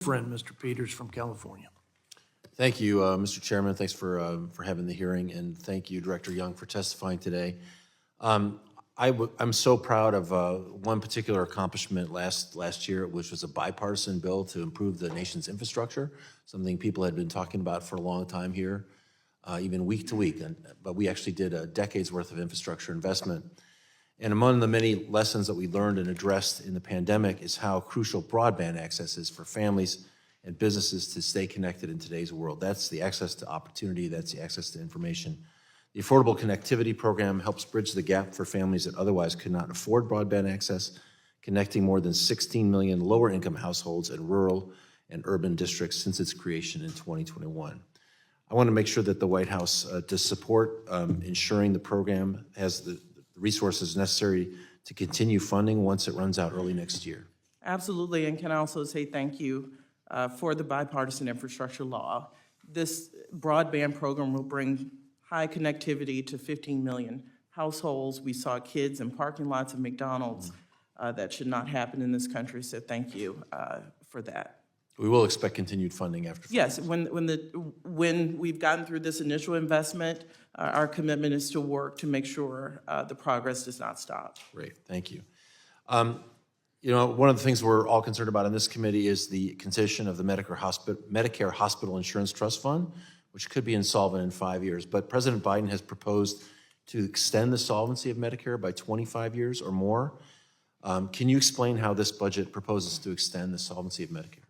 friend, Mr. Peters from California. Thank you, Mr. Chairman. Thanks for having the hearing, and thank you, Director Young, for testifying today. I'm so proud of one particular accomplishment last year, which was a bipartisan bill to improve the nation's infrastructure, something people had been talking about for a long time here, even week to week. But we actually did a decade's worth of infrastructure investment. And among the many lessons that we learned and addressed in the pandemic is how crucial broadband access is for families and businesses to stay connected in today's world. That's the access to opportunity, that's the access to information. The Affordable Connectivity Program helps bridge the gap for families that otherwise could not afford broadband access, connecting more than 16 million lower-income households in rural and urban districts since its creation in 2021. I want to make sure that the White House does support ensuring the program has the resources necessary to continue funding once it runs out early next year. Absolutely, and can I also say thank you for the bipartisan infrastructure law. This broadband program will bring high connectivity to 15 million households. We saw kids in parking lots of McDonald's. That should not happen in this country, so thank you for that. We will expect continued funding after. Yes, when we've gotten through this initial investment, our commitment is to work to make sure the progress does not stop. Great, thank you. You know, one of the things we're all concerned about in this committee is the concession of the Medicare Hospital Insurance Trust Fund, which could be insolvent in 5 years. But President Biden has proposed to extend the solvency of Medicare by 25 years or more. Can you explain how this budget proposes to extend the solvency of Medicare?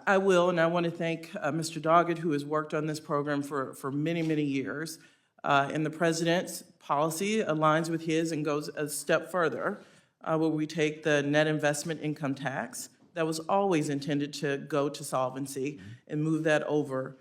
I will, and I want to thank Mr. Doggett, who has worked on this program for many, many years. And the president's policy aligns with his and goes a step further, where we take the net investment income tax that was always intended to go to solvency and move that over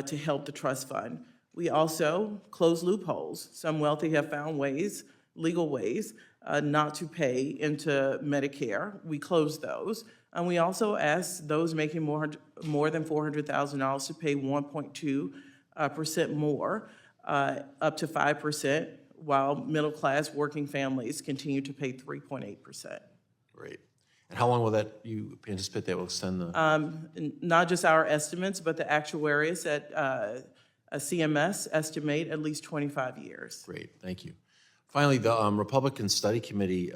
to help the trust fund. We also close loopholes. Some wealthy have found ways, legal ways, not to pay into Medicare. We close those. And we also ask those making more than $400,000 to pay 1.2% more, up to 5%, while middle-class working families continue to pay 3.8%. Great. And how long will that, you anticipate that will extend the? Not just our estimates, but the actuaries at CMS estimate at least 25 years. Great, thank you. Finally, the Republican Study Committee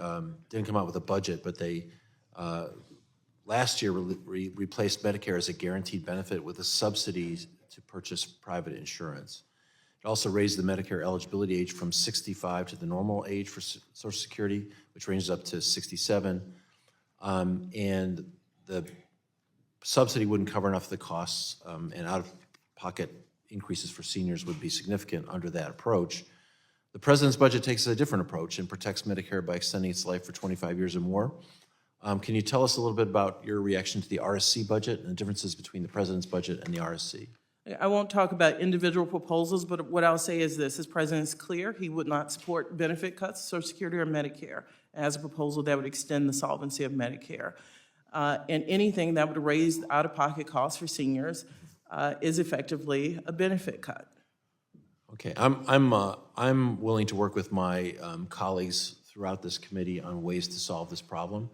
didn't come out with a budget, but they last year replaced Medicare as a guaranteed benefit with a subsidy to purchase private insurance. It also raised the Medicare eligibility age from 65 to the normal age for Social Security, which ranges up to 67. And the subsidy wouldn't cover enough of the costs, and out-of-pocket increases for seniors would be significant under that approach. The president's budget takes a different approach and protects Medicare by extending its life for 25 years or more. Can you tell us a little bit about your reaction to the RSC budget and the differences between the president's budget and the RSC? I won't talk about individual proposals, but what I'll say is this. His president is clear. He would not support benefit cuts, Social Security or Medicare, as a proposal that would extend the solvency of Medicare. And anything that would raise out-of-pocket costs for seniors is effectively a benefit cut. Okay, I'm willing to work with my colleagues throughout this committee on ways to solve this problem.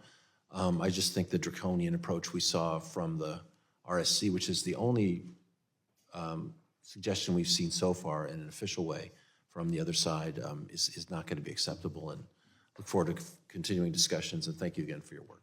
I just think the draconian approach we saw from the RSC, which is the only suggestion we've seen so far in an official way from the other side, is not going to be acceptable, and look forward to continuing discussions, and thank you again for your work.